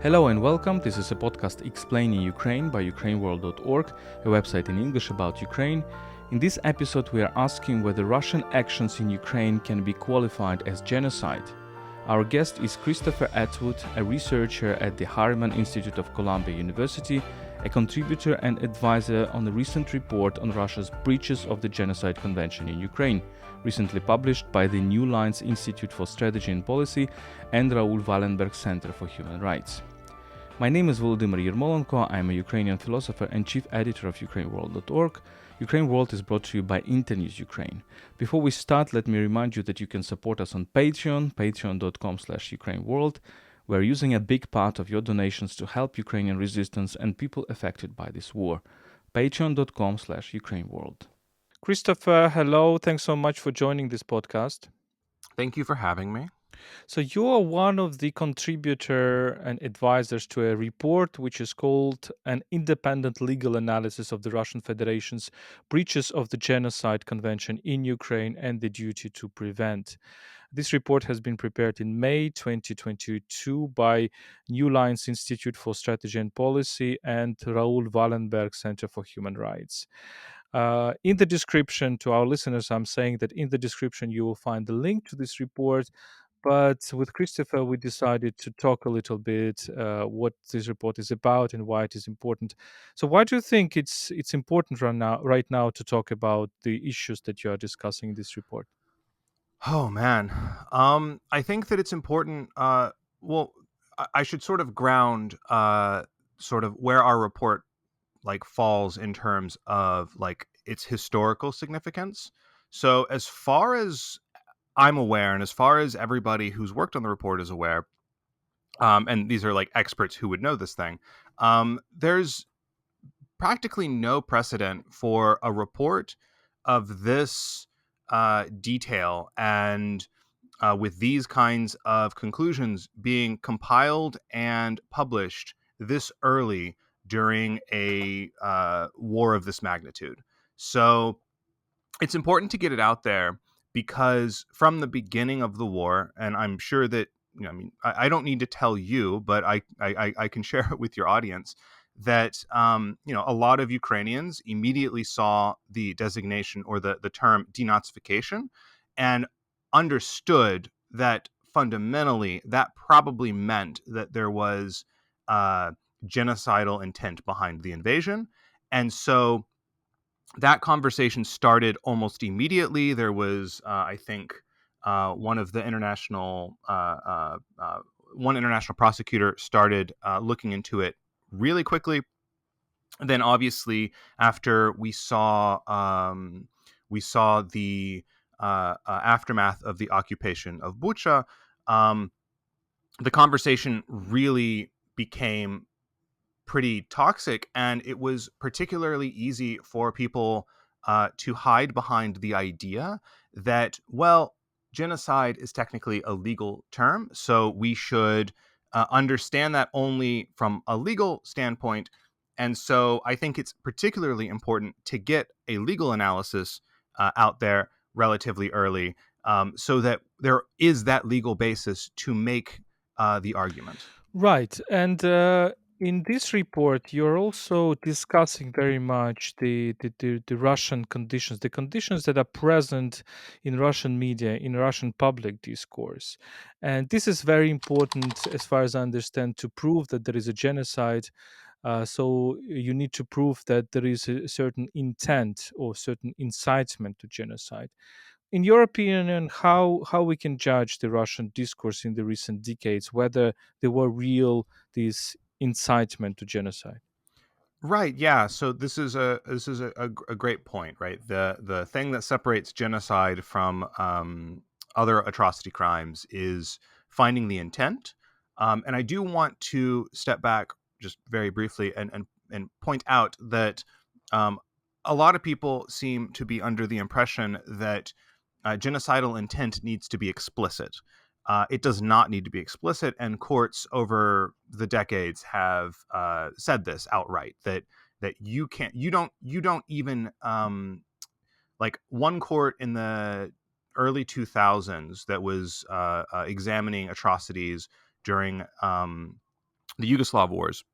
Hello and welcome. This is a podcast explaining Ukraine by UkraineWorld.org, a website in English about Ukraine. In this episode, we are asking whether Russian actions in Ukraine can be qualified as genocide. Our guest is Christopher Atwood, a researcher at the Harriman Institute of Columbia University, a contributor and advisor on a recent report on Russia's breaches of the Genocide Convention in Ukraine, recently published by the New Lines Institute for Strategy and Policy and Raoul Wallenberg Centre for Human Rights. My name is Volodymyr Yermolenko. I am a Ukrainian philosopher and chief editor of UkraineWorld.org. Ukraine World is brought to you by Internews Ukraine. Before we start, let me remind you that you can support us on Patreon, patreon.com/UkraineWorld. We're using a big part of your donations to help Ukrainian resistance and people affected by this war. patreon.com/UkraineWorld. Christopher, hello. Thanks so much for joining this podcast. Thank you for having me. So you are one of the contributor and advisors to a report which is called An Independent Legal Analysis of the Russian Federation's Breaches of the Genocide Convention in Ukraine and the Duty to Prevent. This report has been prepared in May 2022 by New Lines Institute for Strategy and Policy and Raoul Wallenberg Centre for Human Rights. In the description, to our listeners, I'm saying that in the description you will find the link to this report. But with Christopher, we decided to talk a little bit what this report is about and why it is important. So, why do you think it's important right now to talk about the issues that you are discussing in this report? Oh man, I think that it's important. I should sort of ground, sort of where our report falls in terms of its historical significance. So, as far as I'm aware, and as far as everybody who's worked on the report is aware, and these are experts who would know this thing, there's practically no precedent for a report of this detail and with these kinds of conclusions being compiled and published this early during a war of this magnitude. So it's important to get it out there because from the beginning of the war, and I'm sure that I don't need to tell you, but I can share it with your audience that a lot of Ukrainians immediately saw the designation or the term denazification and understood that fundamentally that probably meant that there was genocidal intent behind the invasion. And so that conversation started almost immediately. There was, I think, one of the one international prosecutor started looking into it really quickly. And then, obviously, after we saw the aftermath of the occupation of Bucha, the conversation really became pretty toxic, and it was particularly easy for people to hide behind the idea that, well, genocide is technically a legal term, so we should understand that only from a legal standpoint. And so I think it's particularly important to get a legal analysis out there relatively early, so that there is that legal basis to make the argument. Right. And in this report, you're also discussing very much the Russian conditions, the conditions that are present in Russian media, in Russian public discourse. And this is very important, as far as I understand, to prove that there is a genocide. So you need to prove that there is a certain intent or certain incitement to genocide. In your opinion, how we can judge the Russian discourse in the recent decades, whether there were real this incitement to genocide? Right. Yeah. So this is a great point, right? The thing that separates genocide from other atrocity crimes is finding the intent. And I do want to step back just very briefly and point out that um, a lot of people seem to be under the impression that genocidal intent needs to be explicit. It does not need to be explicit, and courts over the decades have said this outright, that you don't even one court in the early 2000s that was examining atrocities during the Yugoslav wars,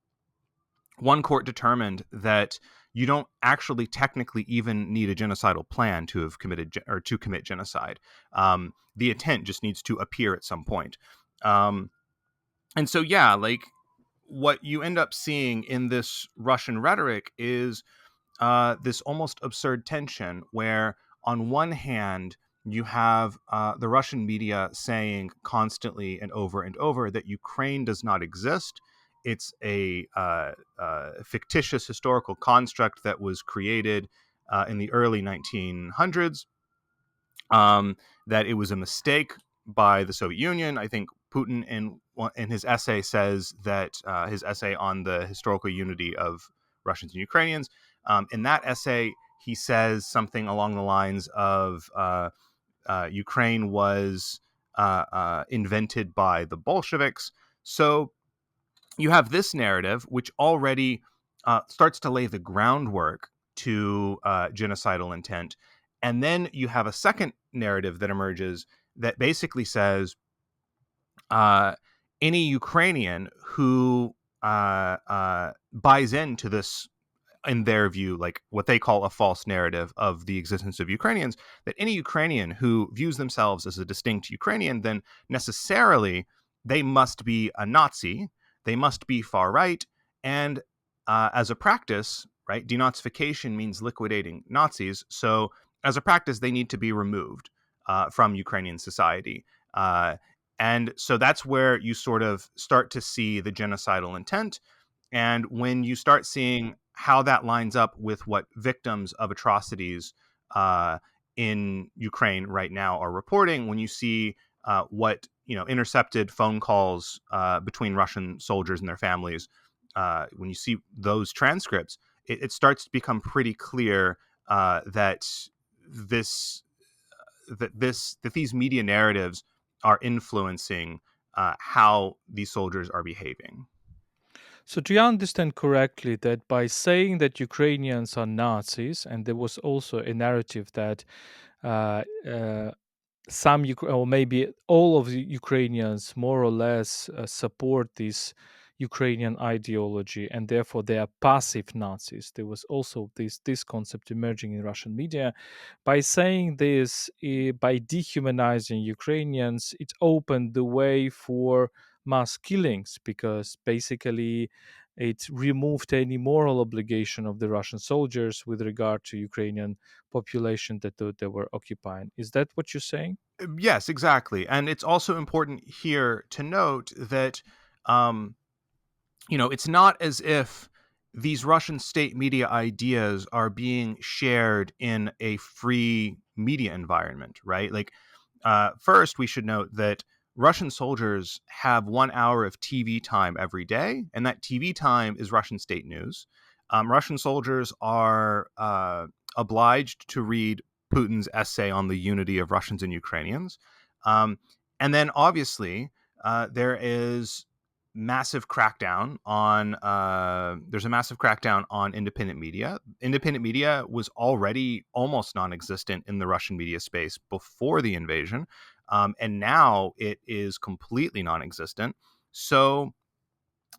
one court determined that you don't actually technically even need a genocidal plan to have committed or to commit genocide. The intent just needs to appear at some point. And so, yeah, like what you end up seeing in this Russian rhetoric is this almost absurd tension where, on one hand, you have the Russian media saying constantly and over that Ukraine does not exist. It's a fictitious historical construct that was created in the early 1900s, that it was a mistake by the Soviet Union. I think Putin, in his essay, says that his essay on the historical unity of Russians and Ukrainians, in that essay, he says something along the lines of Ukraine was invented by the Bolsheviks. So you have this narrative, which already starts to lay the groundwork to genocidal intent. And then you have a second narrative that emerges that basically says any Ukrainian who buys into this, in their view, like what they call a false narrative of the existence of Ukrainians, that any Ukrainian who views themselves as a distinct Ukrainian, then necessarily they must be a Nazi, they must be far right, and as a practice, right, denazification means liquidating Nazis. So as a practice, they need to be removed from Ukrainian society. And so that's where you sort of start to see the genocidal intent. And when you start seeing how that lines up with what victims of atrocities in Ukraine right now are reporting, when you see what intercepted phone calls between Russian soldiers and their families, when you see those transcripts, it starts to become pretty clear that these media narratives are influencing how these soldiers are behaving. So, do you understand correctly that by saying that Ukrainians are Nazis, and there was also a narrative that uh, uh, or maybe all of the Ukrainians more or less support this Ukrainian ideology, and therefore they are passive Nazis. There was also this concept emerging in Russian media. By saying this, by dehumanizing Ukrainians, it opened the way for mass killings because basically it removed any moral obligation of the Russian soldiers with regard to Ukrainian population that they were occupying. Is that what you're saying? Yes, exactly. And it's also important here to note that, um, it's not as if these Russian state media ideas are being shared in a free media environment, right? Like, first, we should note that Russian soldiers have 1 hour of TV time every day, and that TV time is Russian state news. Russian soldiers are obliged to read Putin's essay on the unity of Russians and Ukrainians. Um, and then, obviously, there is massive crackdown on there's a massive crackdown on independent media. Independent media was already almost non-existent in the Russian media space before the invasion, and now it is completely non-existent. So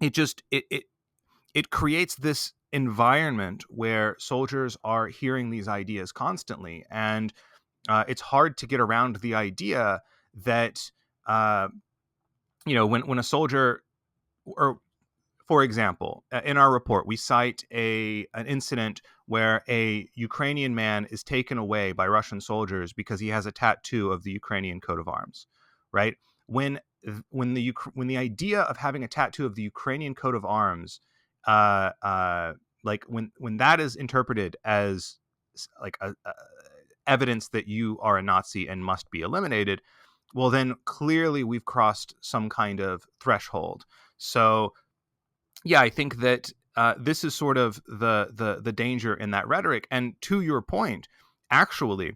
it creates this environment where soldiers are hearing these ideas constantly, and it's hard to get around the idea that when a soldier, or for example, in our report, we cite an incident where a Ukrainian man is taken away by Russian soldiers because he has a tattoo of the Ukrainian coat of arms. Right? When the idea of having a tattoo of the Ukrainian coat of arms, like when that is interpreted as like a evidence that you are a Nazi and must be eliminated, well, then clearly we've crossed some kind of threshold. So yeah, I think that this is sort of the danger in that rhetoric. And to your point, actually,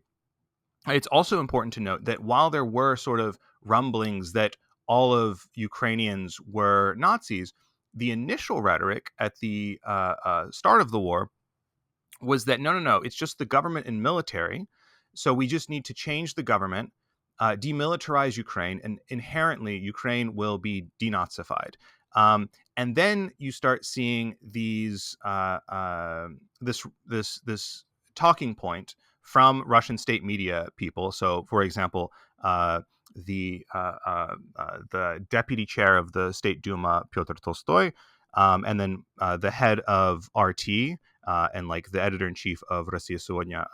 it's also important to note that while there were sort of rumblings that all of Ukrainians were Nazis, the initial rhetoric at the start of the war was that no, it's just the government and military. So we just need to change the government, demilitarize Ukraine, and inherently Ukraine will be denazified. And then you start seeing these this talking point from Russian state media people. So, for example, the deputy chair of the State Duma, Pyotr Tolstoy, and then the head of RT, and like the editor in chief of Россия Сегодня,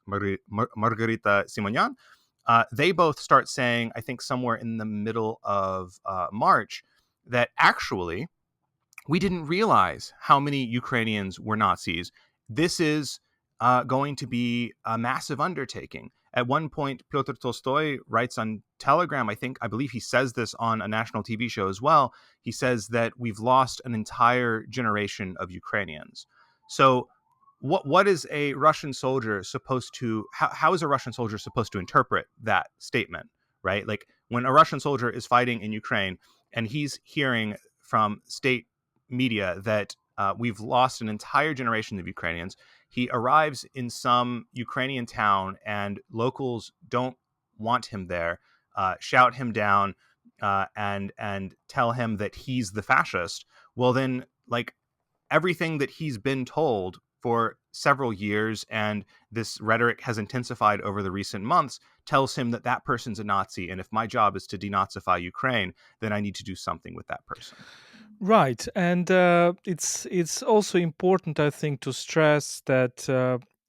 Margarita Simonyan. They both start saying, I think somewhere in the middle of March, that actually we didn't realize how many Ukrainians were Nazis. This is going to be a massive undertaking. At one point, Pyotr Tolstoy writes on Telegram, I believe he says this on a national TV show as well. He says that we've lost an entire generation of Ukrainians. So what is a Russian soldier supposed to, how is a Russian soldier supposed to interpret that statement, right? Like when a Russian soldier is fighting in Ukraine and he's hearing from state media that we've lost an entire generation of Ukrainians. He arrives in some Ukrainian town and locals don't want him there, shout him down, and tell him that he's the fascist. Well, then, like, everything that he's been told for several years, and this rhetoric has intensified over the recent months, tells him that that person's a Nazi. And if my job is to denazify Ukraine, then I need to do something with that person. Right, and it's also important, I think, to stress that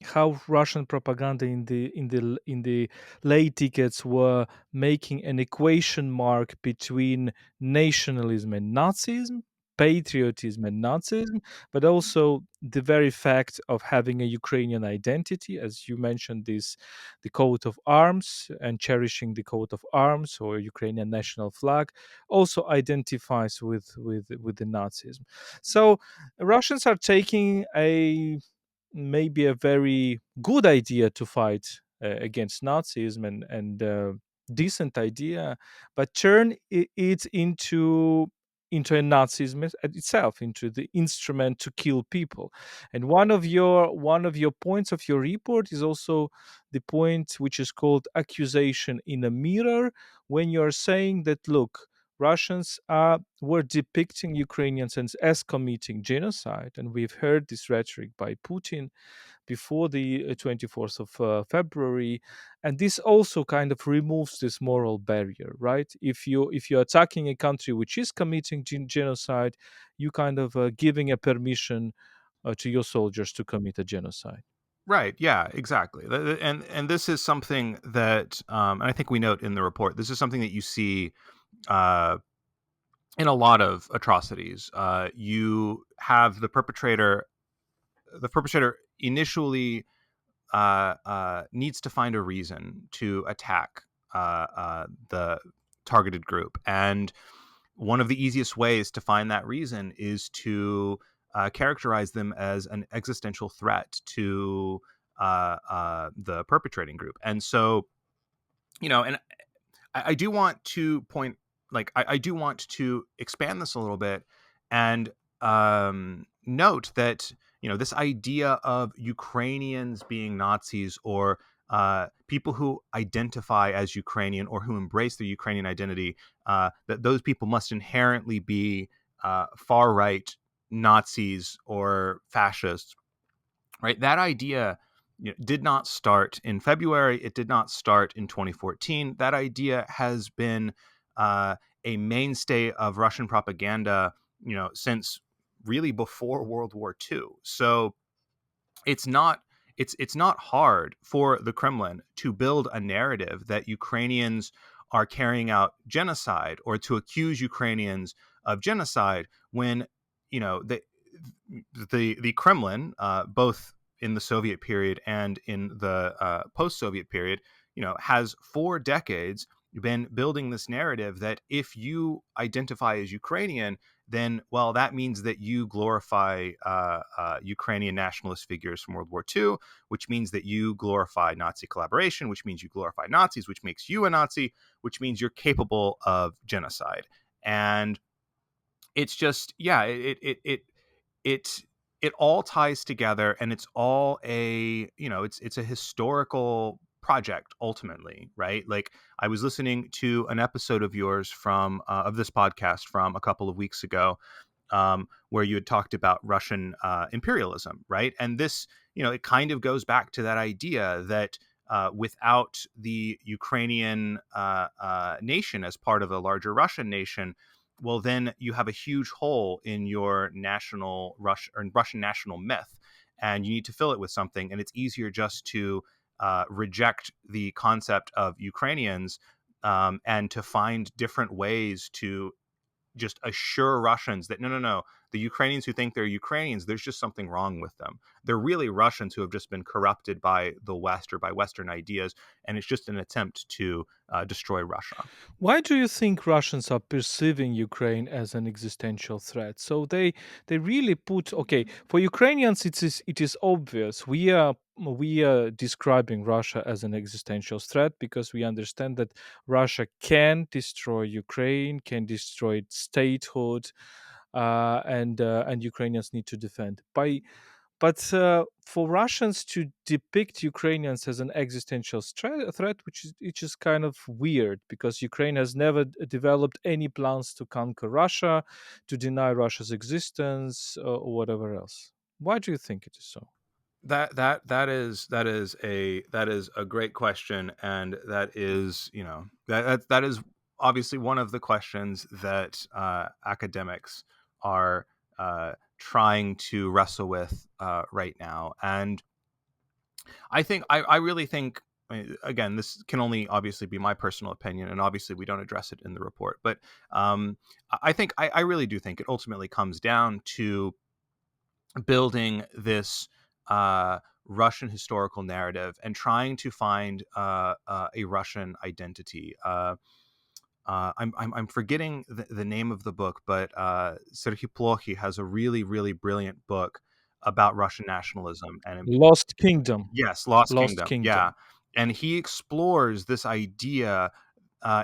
how Russian propaganda in the late decades were making an equation mark between nationalism and Nazism, patriotism and Nazism, but also the very fact of having a Ukrainian identity, as you mentioned, the coat of arms and cherishing the coat of arms or Ukrainian national flag also identifies with the Nazism. So Russians are taking a maybe a very good idea to fight against Nazism and decent idea, but turn it into a Nazism itself, into the instrument to kill people. And one of your points of your report is also the point which is called accusation in a mirror, when you're saying that, look, Russians were depicting Ukrainians as committing genocide, and we've heard this rhetoric by Putin before the 24th of February, and this also kind of removes this moral barrier, right? If you're attacking a country which is committing genocide, you kind of giving a permission to your soldiers to commit a genocide. Right. Yeah. Exactly. And this is something that, and I think we note in the report, this is something that you see uh, in a lot of atrocities. You have the perpetrator. The perpetrator initially needs to find a reason to attack the targeted group, and one of the easiest ways to find that reason is to characterize them as an existential threat to the perpetrating group. And so, and I do want to point, like, I do want to expand this a little bit and note that, this idea of Ukrainians being Nazis, or people who identify as Ukrainian or who embrace their Ukrainian identity, that those people must inherently be far right Nazis or fascists, right? That idea, did not start in February. It did not start in 2014. That idea has been a mainstay of Russian propaganda, since really before World War II. So it's not it's not hard for the Kremlin to build a narrative that Ukrainians are carrying out genocide, or to accuse Ukrainians of genocide, when the Kremlin, both in the Soviet period and in the post-Soviet period, has for decades been building this narrative that if you identify as Ukrainian, then, well, that means that you glorify Ukrainian nationalist figures from World War II, which means that you glorify Nazi collaboration, which means you glorify Nazis, which makes you a Nazi, which means you're capable of genocide. And it's just, yeah, it it all ties together, and it's all a, it's a historical project ultimately, right? Like I was listening to an episode of yours from of this podcast from a couple of weeks ago, where you had talked about Russian imperialism, right? And this, it kind of goes back to that idea that without the Ukrainian nation as part of a larger Russian nation, well, then you have a huge hole in your Russian national myth, and you need to fill it with something. And it's easier just to reject the concept of Ukrainians, and to find different ways to just assure Russians that no, the Ukrainians who think they're Ukrainians, there's just something wrong with them. They're really Russians who have just been corrupted by the West or by Western ideas, and it's just an attempt to destroy Russia. Why do you think Russians are perceiving Ukraine as an existential threat? So they really put, okay, for Ukrainians it is obvious. We are describing Russia as an existential threat because we understand that Russia can destroy Ukraine, can destroy its statehood, and Ukrainians need to defend. But for Russians to depict Ukrainians as an existential threat, which is kind of weird because Ukraine has never developed any plans to conquer Russia, to deny Russia's existence, or whatever else. Why do you think it is so? That is a great question, and that is that is obviously one of the questions that academics are trying to wrestle with right now. And I really think, again, this can only obviously be my personal opinion, and obviously we don't address it in the report, but I really do think it ultimately comes down to building this Russian historical narrative and trying to find a Russian identity. I'm forgetting the name of the book, but Serhiy Plokhy has a really, really brilliant book about Russian nationalism. And Lost Kingdom. yes, Lost Lost Kingdom. Yeah. Kingdom. And he explores this idea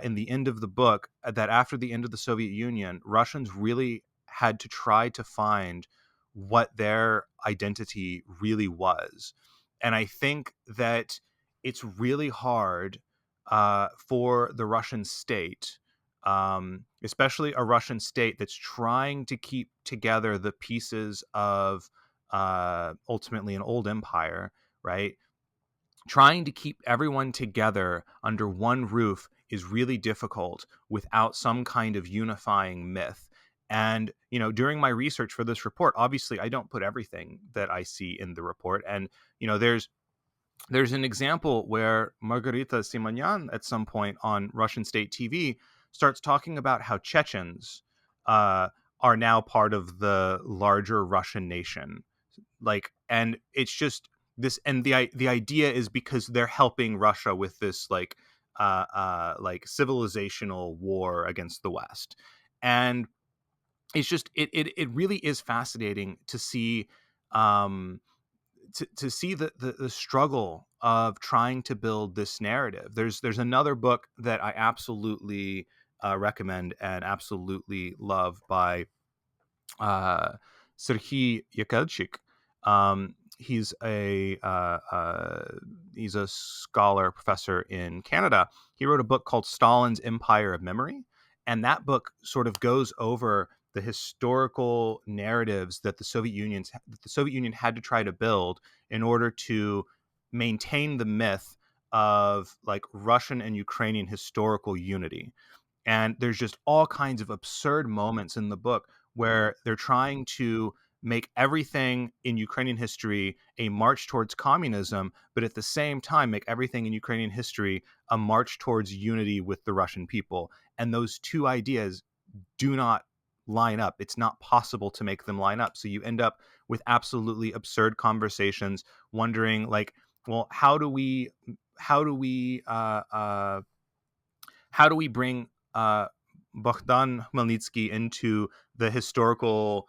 in the end of the book that after the end of the Soviet Union, Russians really had to try to find what their identity really was. And I think that it's really hard for the Russian state, especially a Russian state that's trying to keep together the pieces of ultimately an old empire, right? Trying to keep everyone together under one roof is really difficult without some kind of unifying myth. And, during my research for this report, obviously I don't put everything that I see in the report. And, there's an example where Margarita Simonyan at some point on Russian state TV starts talking about how Chechens are now part of the larger Russian nation. And it's just this, and the idea is because they're helping Russia with this like civilizational war against the West. And it's just it really is fascinating to see to see the struggle of trying to build this narrative. There's another book that I absolutely recommend and absolutely love by Serhiy Yakelchik. He's a scholar professor in Canada. He wrote a book called Stalin's Empire of Memory, and that book sort of goes over the historical narratives that the Soviet Union had to try to build in order to maintain the myth of like Russian and Ukrainian historical unity. And there's just all kinds of absurd moments in the book where they're trying to make everything in Ukrainian history a march towards communism, but at the same time make everything in Ukrainian history a march towards unity with the Russian people. And those two ideas do not line up. It's not possible to make them line up. So you end up with absolutely absurd conversations, wondering like, well, how do we bring Bogdan Khmelnytsky into the historical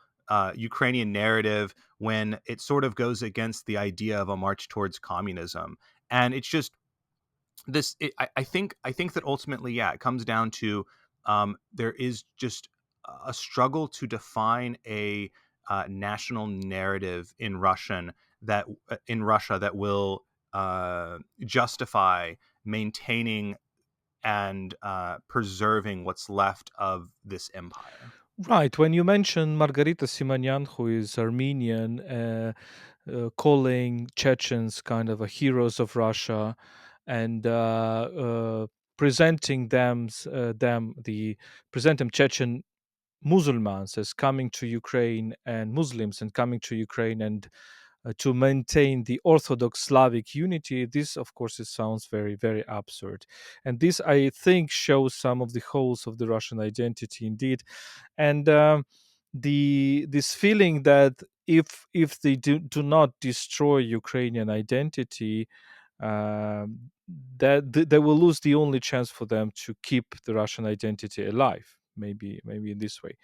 Ukrainian narrative when it sort of goes against the idea of a march towards communism? And it's just this. I think that ultimately, yeah, it comes down to there is just a struggle to define a national narrative in Russia that will justify maintaining and preserving what's left of this empire. Right. When you mention Margarita Simonyan, who is Armenian, calling Chechens kind of a heroes of Russia, and presenting them Chechen Muslims as coming to Ukraine, and Muslims and coming to Ukraine, and to maintain the Orthodox Slavic unity. This, of course, it sounds very, very absurd. And this, I think, shows some of the holes of the Russian identity indeed. And the this feeling that if they do not destroy Ukrainian identity, they will lose the only chance for them to keep the Russian identity alive. Maybe in this way.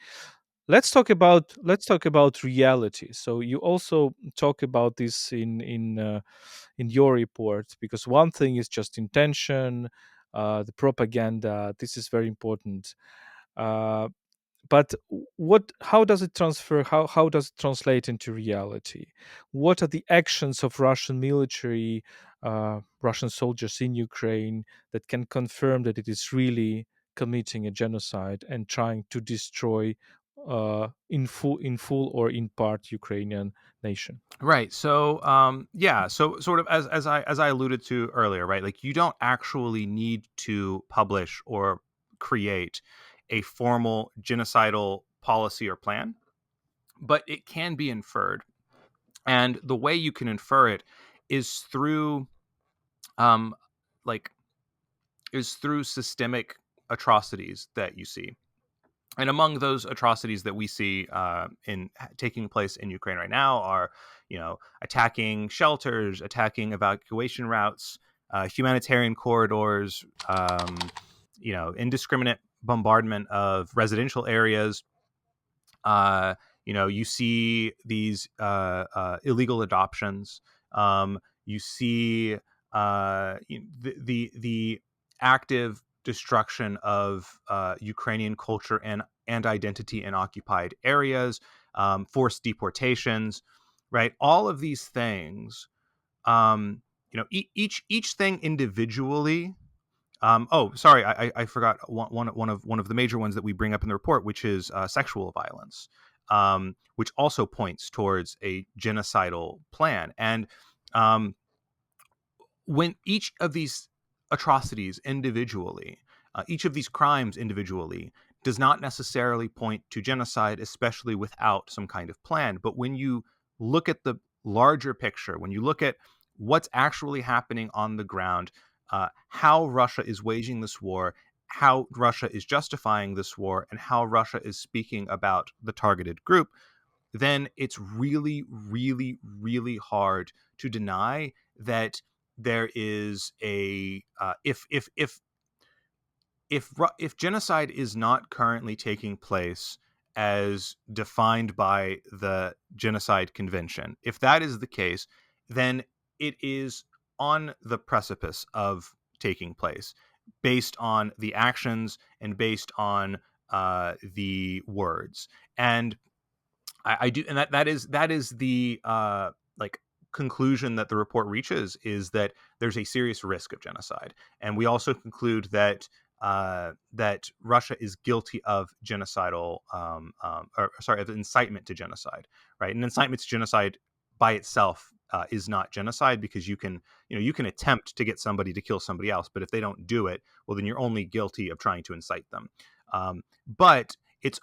Let's talk about reality. So you also talk about this in your report, because one thing is just intention, the propaganda. This is very important. Uh, but how does it transfer? How does it translate into reality? What are the actions of Russian military, Russian soldiers in Ukraine that can confirm that it is really committing a genocide and trying to destroy, in full or in part, Ukrainian nation? Right. So, yeah. So, sort of as I alluded to earlier, right? Like, you don't actually need to publish or create a formal genocidal policy or plan, but it can be inferred, and the way you can infer it is through, um, like, systemic atrocities that you see. And among those atrocities that we see in taking place in Ukraine right now are, attacking shelters, attacking evacuation routes, humanitarian corridors, indiscriminate bombardment of residential areas. You see these illegal adoptions. You see the active destruction of Ukrainian culture and identity in occupied areas, forced deportations, right? All of these things, each thing individually. Oh, sorry, I forgot one of the major ones that we bring up in the report, which is sexual violence, which also points towards a genocidal plan. And um, when each of these atrocities individually, each of these crimes individually, does not necessarily point to genocide, especially without some kind of plan. But when you look at the larger picture, when you look at what's actually happening on the ground, how Russia is waging this war, how Russia is justifying this war, and how Russia is speaking about the targeted group, then it's really, really, really hard to deny that there is a if genocide is not currently taking place as defined by the Genocide Convention, if that is the case, then it is on the precipice of taking place based on the actions and based on the words. And I do, and that is the like conclusion that the report reaches, is that there's a serious risk of genocide, and we also conclude that Russia is guilty of genocidal, or sorry, of incitement to genocide, right? And incitement to genocide by itself is not genocide, because you can attempt to get somebody to kill somebody else, but if they don't do it, well, then you're only guilty of trying to incite them. But it's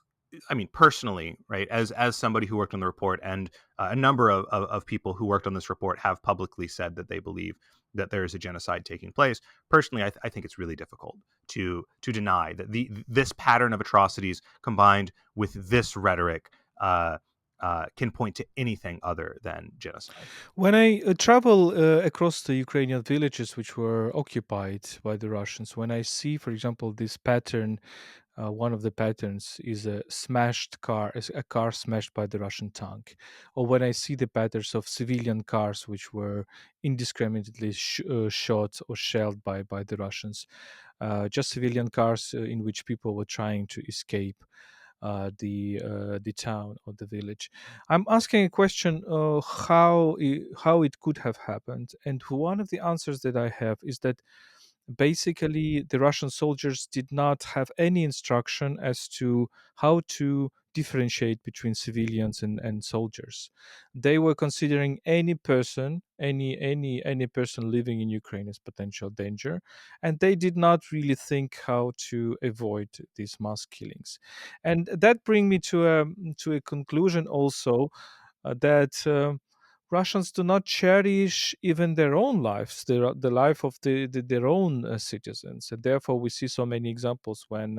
I mean, personally, right, as somebody who worked on the report, and a number of people who worked on this report have publicly said that they believe that there is a genocide taking place. Personally, I think it's really difficult to deny that this pattern of atrocities combined with this rhetoric can point to anything other than genocide. When I travel across the Ukrainian villages which were occupied by the Russians, when I see, for example, this pattern, one of the patterns is a smashed car, is a car smashed by the Russian tank, or when I see the patterns of civilian cars which were indiscriminately shot or shelled by the Russians, just civilian cars in which people were trying to escape. the town or the village. I'm asking a question: how it could have happened, and one of the answers that I have is that basically the Russian soldiers did not have any instruction as to how to differentiate between civilians and soldiers. They were considering any person, any person living in Ukraine as potential danger, and they did not really think how to avoid these mass killings. And that brings me to a conclusion also, that Russians do not cherish even their own lives, the life of their own citizens, and therefore we see so many examples when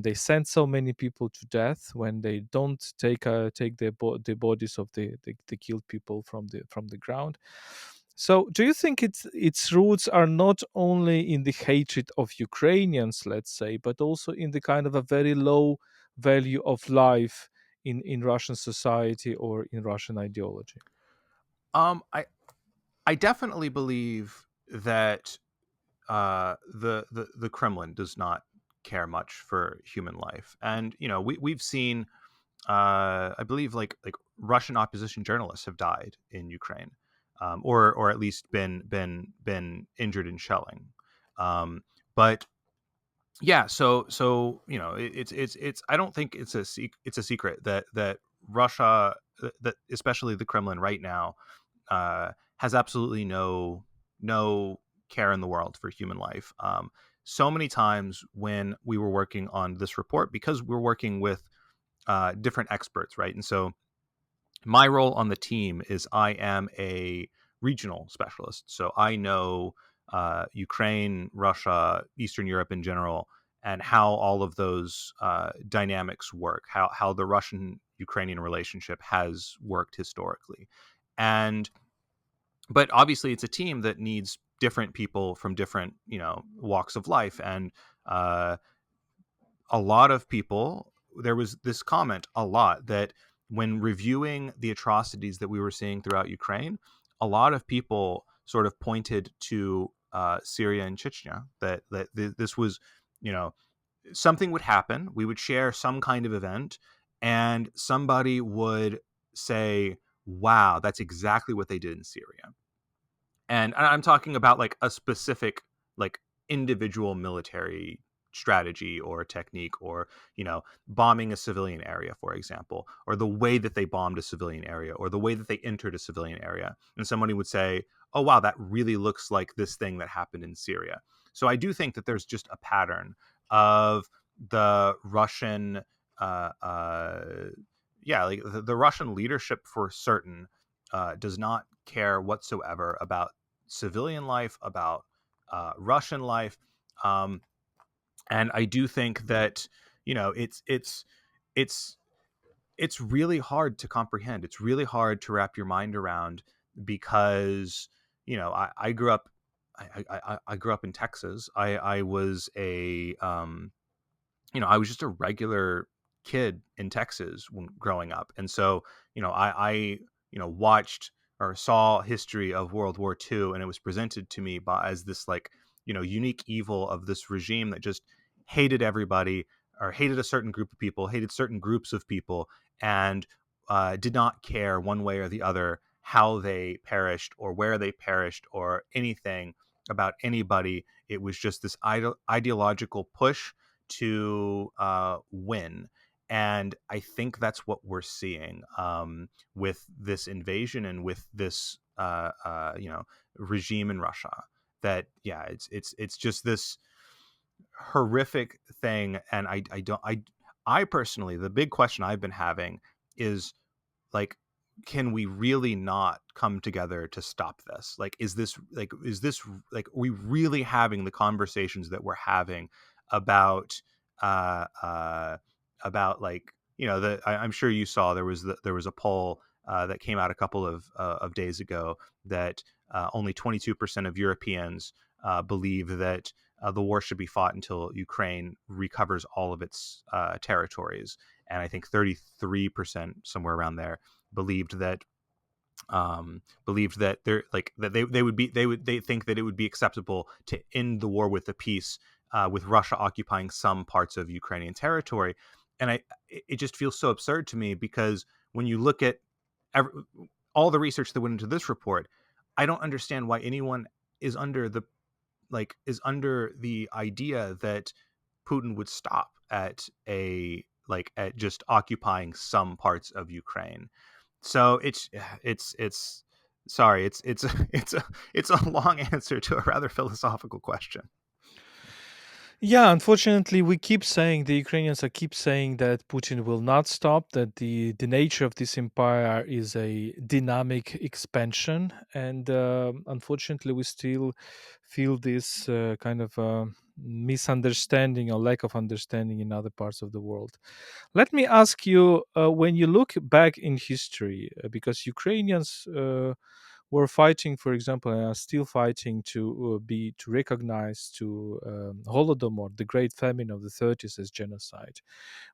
they send so many people to death, when they don't take the bodies of the killed people from the ground. So, do you think its roots are not only in the hatred of Ukrainians, let's say, but also in the kind of a very low value of life in Russian society or in Russian ideology? I definitely believe that the Kremlin does not care much for human life, and we've seen, I believe, like Russian opposition journalists have died in Ukraine, or at least been injured in shelling. But yeah, so it's I don't think it's it's a secret that Russia, that especially the Kremlin right now, has absolutely no care in the world for human life. So many times when we were working on this report, because we're working with different experts, right? And so my role on the team is I am a regional specialist. So I know Ukraine, Russia, Eastern Europe in general, and how all of those dynamics work, how the Russian Ukrainian relationship has worked historically. And but obviously it's a team that needs different people from different walks of life, and uh, a lot of people, there was this comment a lot that when reviewing the atrocities that we were seeing throughout Ukraine, a lot of people sort of pointed to Syria and Chechnya, that this was, something would happen, we would share some kind of event, and somebody would say, wow, that's exactly what they did in Syria. And I'm talking about like a specific, like, individual military strategy or technique, or bombing a civilian area, for example, or the way that they bombed a civilian area, or the way that they entered a civilian area, and somebody would say, oh wow, that really looks like this thing that happened in Syria. So I do think that there's just a pattern of the Russian yeah, like the Russian leadership for certain does not care whatsoever about civilian life, about Russian life, um, and I do think that it's it's really hard to comprehend. It's really hard to wrap your mind around, because I grew up. I grew up in Texas. I was I was just a regular kid in Texas when growing up, and so I watched or saw history of World War II, and it was presented to me as this, like, unique evil of this regime that just hated everybody, or hated a certain group of people, hated certain groups of people, and did not care one way or the other how they perished or where they perished or anything about anybody. It was just this ideological push to win. And I think that's what we're seeing with this invasion and with this regime in Russia. That, yeah, it's just this horrific thing. And I personally, the big question I've been having is, like, can we really not come together to stop this? Like, are we really having the conversations that we're having about uh uh like, I'm sure you saw there was a poll that came out a couple of days ago, that only 22% of Europeans believe that the war should be fought until Ukraine recovers all of its territories, and I think 33%, somewhere around there, believed that they're like that they think that it would be acceptable to end the war with a peace, with Russia occupying some parts of Ukrainian territory. it just feels so absurd to me, because when you look at every, all the research that went into this report, I don't understand why anyone is under the idea that Putin would stop at at just occupying some parts of Ukraine. So it's sorry, it's a long answer to a rather philosophical question. Yeah, unfortunately, we keep saying, the Ukrainians are keep saying that Putin will not stop, that the nature of this empire is a dynamic expansion. And unfortunately, we still feel this kind of misunderstanding or lack of understanding in other parts of the world. Let me ask you, when you look back in history, because Ukrainians were fighting, for example, and are still fighting to recognize to Holodomor, the Great Famine of the 30s, as genocide.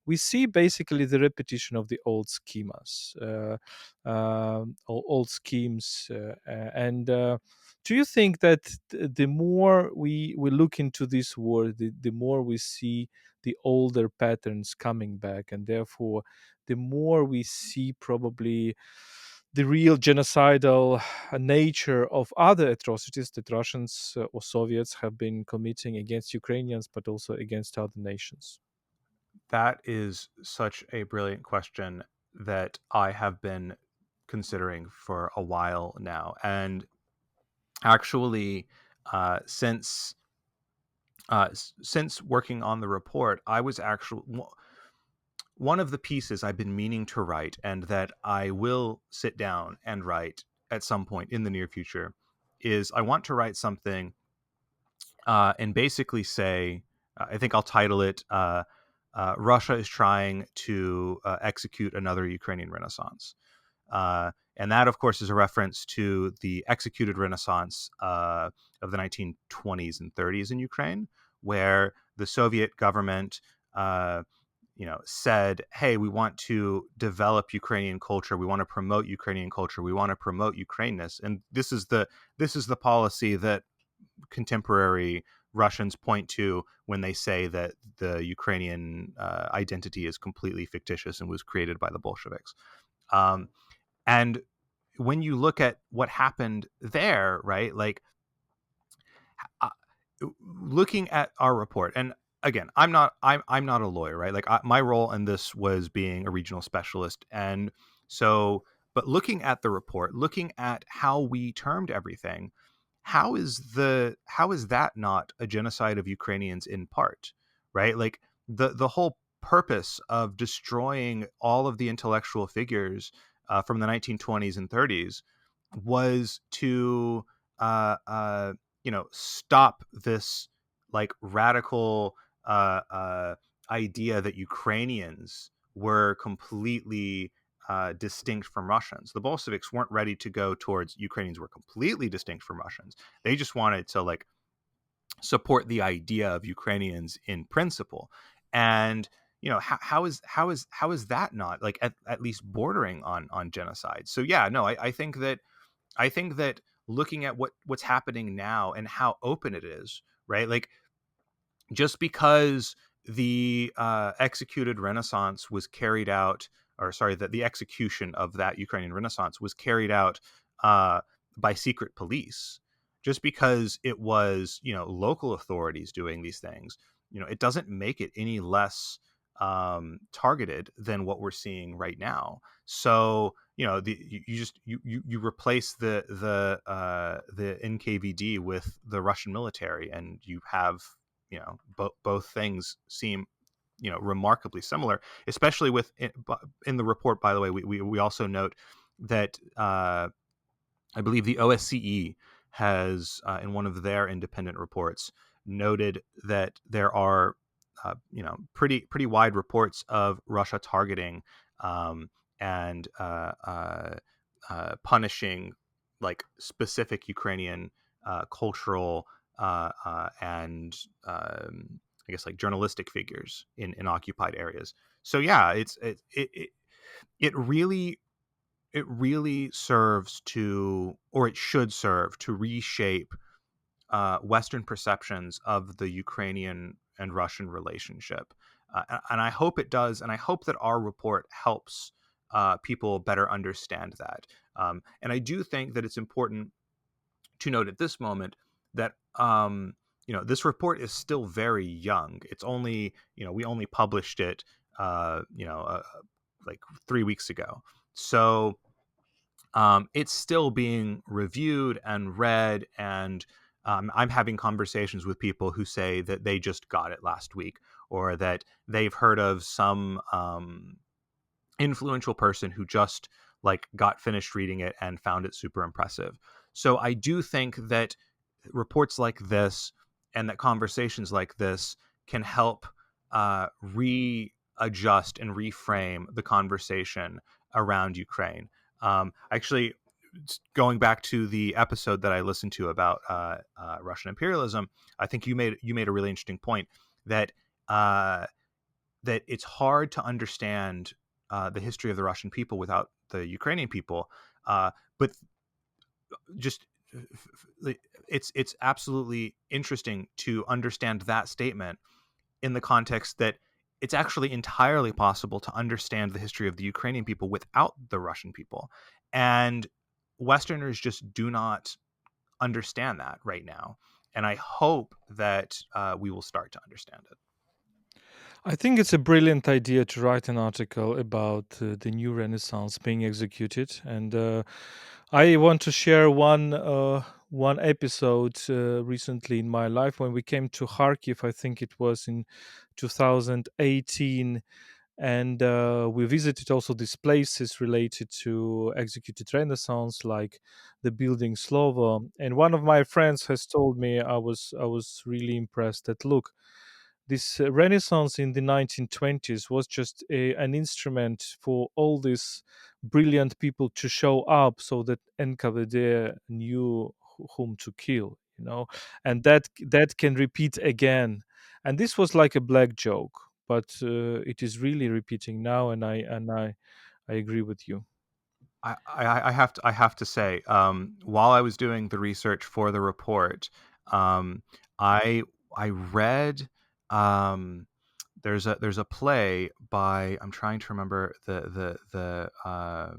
We see basically the repetition of the old schemas, old schemes, and. Do you think that the more we look into this war, the more we see the older patterns coming back, and therefore the more we see probably the real genocidal nature of other atrocities that Russians or Soviets have been committing against Ukrainians, but also against other nations? That is such a brilliant question that I have been considering for a while now. And actually, since since working on the report, I was actually one of the pieces I've been meaning to write, and that I will sit down and write at some point in the near future, is I want to write something and basically say, I think I'll title it Russia is trying to execute another Ukrainian Renaissance. And that, of course, is a reference to the executed Renaissance of the 1920s and 30s in Ukraine, where the Soviet government, said, "Hey, we want to develop Ukrainian culture. We want to promote Ukrainian culture. We want to promote Ukraineness." And this is the policy that contemporary Russians point to when they say that the Ukrainian identity is completely fictitious and was created by the Bolsheviks. Um, and when you look at what happened there, right, uh, looking at our report, and again, I'm not a lawyer, right? My role in this was being a regional specialist, and so, but looking at the report, looking at how we termed everything, how is that not a genocide of Ukrainians in part, right? Like the whole purpose of destroying all of the intellectual figures from the 1920s and 30s was to stop this radical idea that Ukrainians were completely distinct from Russians. The Bolsheviks weren't ready to go towards Ukrainians were completely distinct from Russians. They just wanted to support the idea of Ukrainians in principle. And how is that not at least bordering on genocide? So yeah, no, I think that looking at what's happening now and how open it is, right? Like, just because the executed Renaissance was carried out, or sorry, that the execution of that Ukrainian Renaissance was carried out by secret police, just because it was local authorities doing these things, it doesn't make it any less targeted than what we're seeing right now. So you replace the NKVD with the Russian military, and you have both things seem remarkably similar, especially in the report. By the way, we also note that I believe the OSCE has in one of their independent reports noted that there are pretty wide reports of Russia targeting and punishing specific Ukrainian cultural and I guess journalistic figures in occupied areas. So yeah, it really serves to, or it should serve to, reshape Western perceptions of the Ukrainian and Russian relationship. and I hope it does, and I hope that our report helps people better understand that. And I do think that it's important to note at this moment that this report is still very young. It's only, we only published it like 3 weeks ago, so it's still being reviewed and read, and I'm having conversations with people who say that they just got it last week, or that they've heard of some influential person who just like got finished reading it and found it super impressive. So I do think that reports like this and that conversations like this can help readjust and reframe the conversation around Ukraine. Actually, going back to the episode that I listened to about Russian imperialism, I think you made a really interesting point that that it's hard to understand the history of the Russian people without the Ukrainian people, but just it's absolutely interesting to understand that statement in the context that it's actually entirely possible to understand the history of the Ukrainian people without the Russian people, and Westerners just do not understand that right now. And I hope that we will start to understand it. I think it's a brilliant idea to write an article about the new Renaissance being executed, and I want to share one episode recently in my life when we came to Kharkiv. I think it was in 2018, and we visited also these places related to executed Renaissance, like the building Slovo. And one of my friends has told me, I was really impressed that, look, this Renaissance in the 1920s was just an instrument for all these brilliant people to show up so that NKVD knew whom to kill, and that can repeat again. And this was like a black joke, but it is really repeating now, and I agree with you. I have to say, while I was doing the research for the report, um, I I read, there's a play by, I'm trying to remember the uh,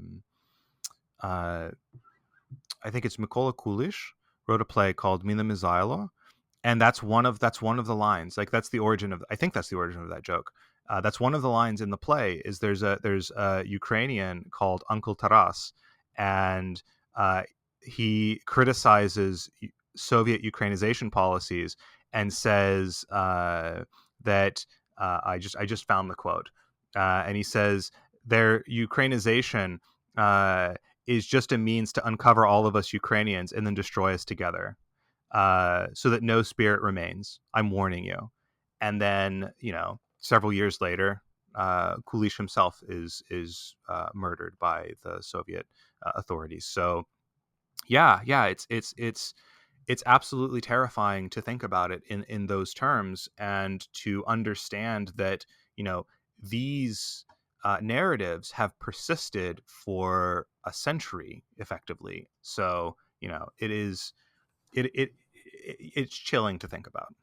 I think it's Mikola Kulish wrote a play called Mina Mizailo, and that's one of the lines. Like, that's the origin of, I think that's the origin of that joke. That's one of the lines in the play. Is there's a Ukrainian called Uncle Taras, and he criticizes Soviet Ukrainization policies and says that I just found the quote, and he says their Ukrainization uh, is just a means to uncover all of us Ukrainians and then destroy us together, so that no spirit remains. I'm warning you. And then, several years later, Kulish himself is murdered by the Soviet authorities. So yeah, it's absolutely terrifying to think about it in those terms, and to understand that these narratives have persisted for a century effectively. So it's chilling to think about.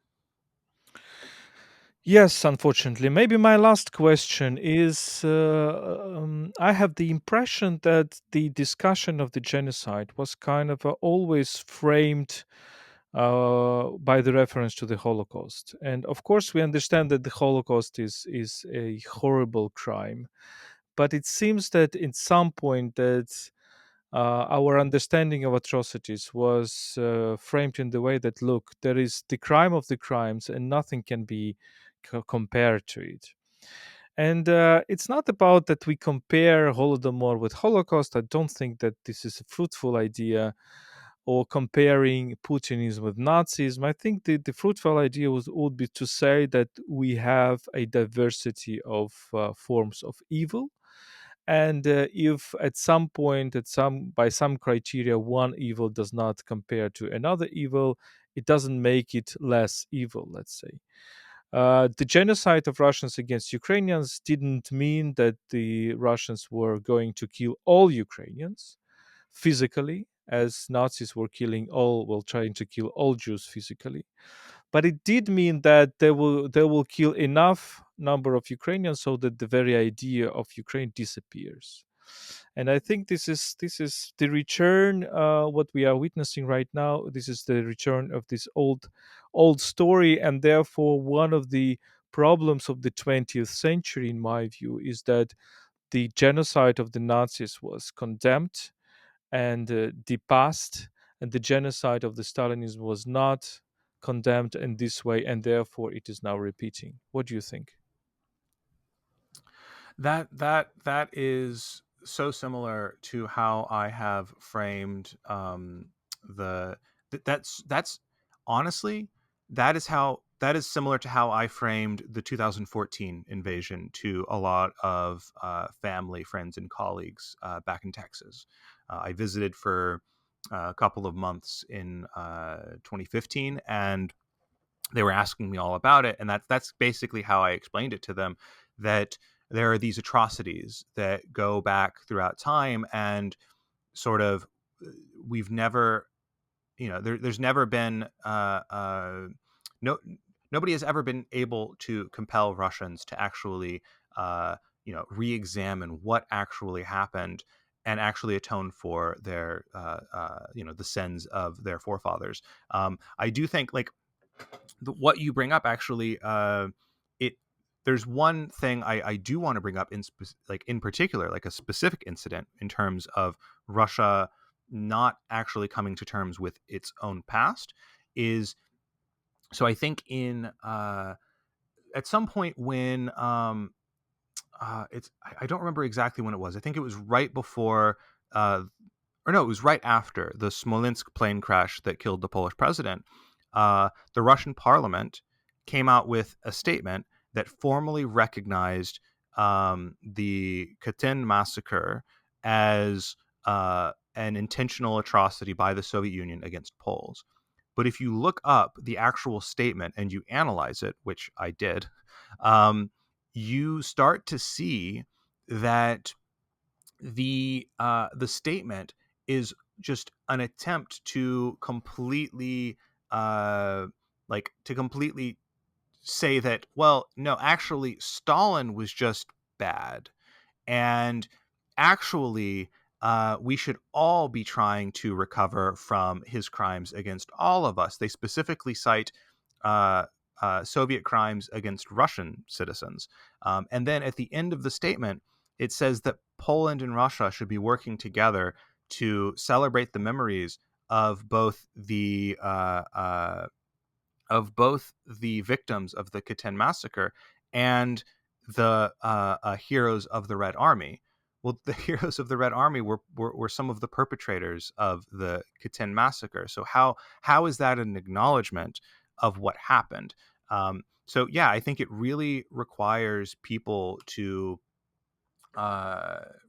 Yes, unfortunately. Maybe my last question is, I have the impression that the discussion of the genocide was kind of always framed by the reference to the Holocaust. And of course, we understand that the Holocaust is a horrible crime. But it seems that in some point that our understanding of atrocities was framed in the way that, look, there is the crime of the crimes and nothing can be compared to it. And it's not about that we compare Holodomor with Holocaust. I don't think that this is a fruitful idea, or comparing Putinism with Nazism. I think the fruitful idea would be to say that we have a diversity of forms of evil, and if at some point, by some criteria, one evil does not compare to another evil, it doesn't make it less evil, let's say. The genocide of Russians against Ukrainians didn't mean that the Russians were going to kill all Ukrainians physically, as Nazis were trying to kill all Jews physically. But it did mean that they will kill enough number of Ukrainians, so that the very idea of Ukraine disappears. And I think this is the return. What we are witnessing right now, this is the return of this old story, and therefore one of the problems of the 20th century, in my view, is that the genocide of the Nazis was condemned and depassed, and the genocide of the Stalinism was not condemned in this way, and therefore it is now repeating. What do you think? That is so similar to how I have framed the that's honestly that is similar to how I framed the 2014 invasion to a lot of family, friends, and colleagues back in Texas. I visited for a couple of months in 2015, and they were asking me all about it, and that's basically how I explained it to them, that there are these atrocities that go back throughout time, and sort of we've never, there's never been no nobody has ever been able to compel Russians to actually re-examine what actually happened and actually atone for their the sins of their forefathers. I do think, like, what you bring up actually, it there's one thing I do want to bring up in particular, like a specific incident in terms of Russia not actually coming to terms with its own past. Is So I think in at some point when I don't remember exactly when it was. I think it was right before or no, it was right after the Smolensk plane crash that killed the Polish president. The Russian parliament came out with a statement that formally recognized the Katyn massacre as an intentional atrocity by the Soviet Union against Poles. But if you look up the actual statement and you analyze it, which I did, you start to see that the statement is just an attempt to completely completely say that, well, no, actually Stalin was just bad, and actually we should all be trying to recover from his crimes against all of us. They specifically cite uh, Soviet crimes against Russian citizens. And then at the end of the statement, it says that Poland and Russia should be working together to celebrate the memories of both the victims of the Katyn massacre and the heroes of the Red Army. Well, the heroes of the Red Army were some of the perpetrators of the Katyn massacre. So how is that an acknowledgement of what happened? So yeah, I think it really requires people to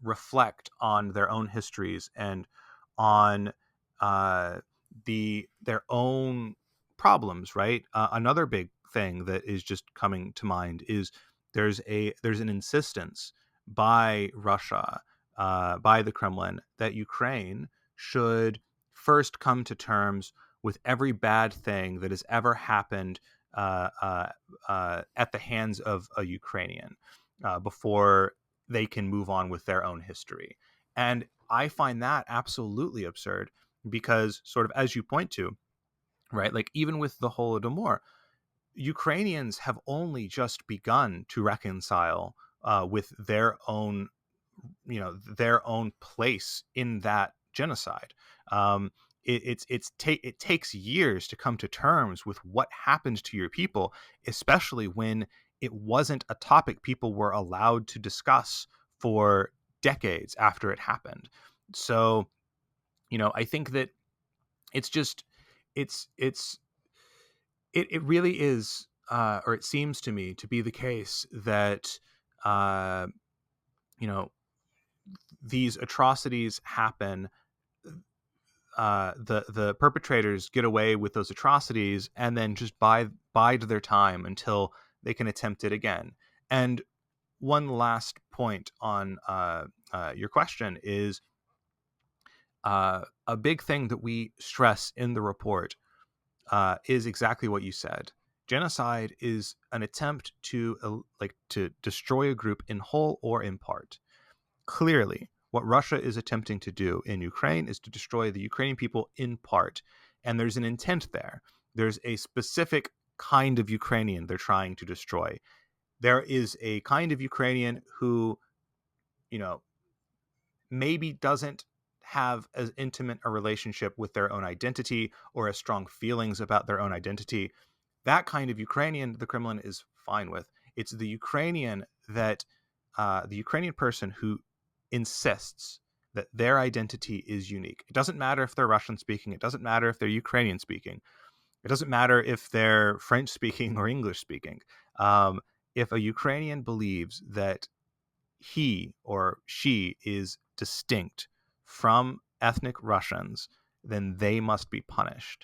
reflect on their own histories and on uh, their own problems. Right. Another big thing that is just coming to mind is there's an insistence by Russia, by the Kremlin, that Ukraine should first come to terms with every bad thing that has ever happened at the hands of a Ukrainian before they can move on with their own history. And I find that absolutely absurd because, sort of as you point to, right, like even with the Holodomor, Ukrainians have only just begun to reconcile with their own place in that genocide. It takes years to come to terms with what happened to your people, especially when it wasn't a topic people were allowed to discuss for decades after it happened. So, I think that it's just it's it really is, or it seems to me to be the case that uh, you know these atrocities happen. The perpetrators get away with those atrocities and then just bide their time until they can attempt it again. And one last point on your question is a big thing that we stress in the report is exactly what you said. genocide is an attempt to destroy a group in whole or in part. Clearly, what Russia is attempting to do in Ukraine is to destroy the Ukrainian people in part, and there's an intent there. There's a specific kind of Ukrainian they're trying to destroy. There is a kind of Ukrainian who, maybe doesn't have as intimate a relationship with their own identity or as strong feelings about their own identity. That kind of Ukrainian, the Kremlin is fine with. It's the Ukrainian the Ukrainian person who insists that their identity is unique. It doesn't matter if they're Russian speaking. It doesn't matter if they're Ukrainian speaking. It doesn't matter if they're French speaking or English speaking. If a Ukrainian believes that he or she is distinct from ethnic Russians, then they must be punished.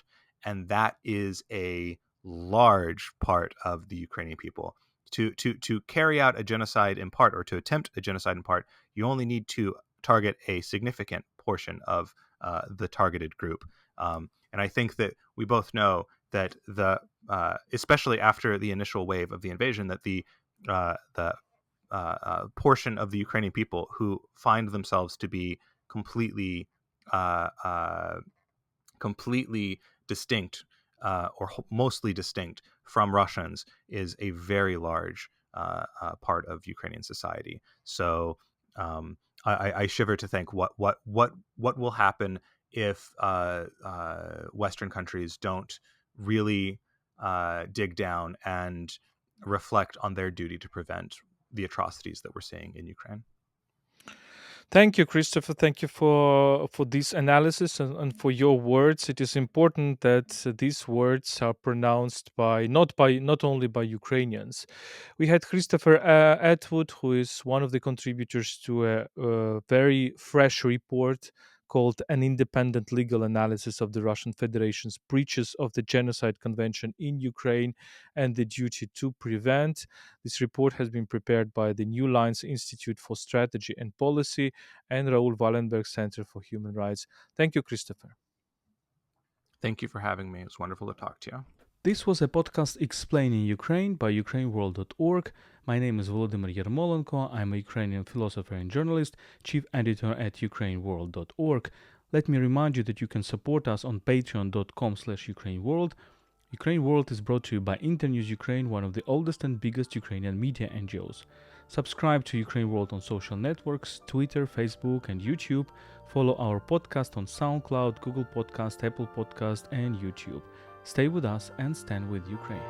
And that is a large part of the Ukrainian people. To carry out a genocide in part, or to attempt a genocide in part, you only need to target a significant portion of the targeted group. And I think that we both know that especially after the initial wave of the invasion, that the portion of the Ukrainian people who find themselves to be completely distinct or mostly distinct from Russians is a very large part of Ukrainian society. So I shiver to think what will happen if Western countries don't really dig down and reflect on their duty to prevent the atrocities that we're seeing in Ukraine. Thank you, Christopher. Thank you for this analysis and for your words. It is important that these words are pronounced not only by Ukrainians. We had Christopher Atwood, who is one of the contributors to a very fresh report called An Independent Legal Analysis of the Russian Federation's Breaches of the Genocide Convention in Ukraine and the Duty to Prevent. This report has been prepared by the New Lines Institute for Strategy and Policy and Raoul Wallenberg Centre for Human Rights. Thank you, Christopher. Thank you for having me. It was wonderful to talk to you. This was a podcast explaining Ukraine by UkraineWorld.org. My name is Volodymyr Yermolenko. I'm a Ukrainian philosopher and journalist, chief editor at UkraineWorld.org. Let me remind you that you can support us on patreon.com/UkraineWorld. Ukraine World is brought to you by Internews Ukraine, one of the oldest and biggest Ukrainian media NGOs. Subscribe to Ukraine World on social networks, Twitter, Facebook, and YouTube. Follow our podcast on SoundCloud, Google Podcast, Apple Podcast, and YouTube. Stay with us and stand with Ukraine.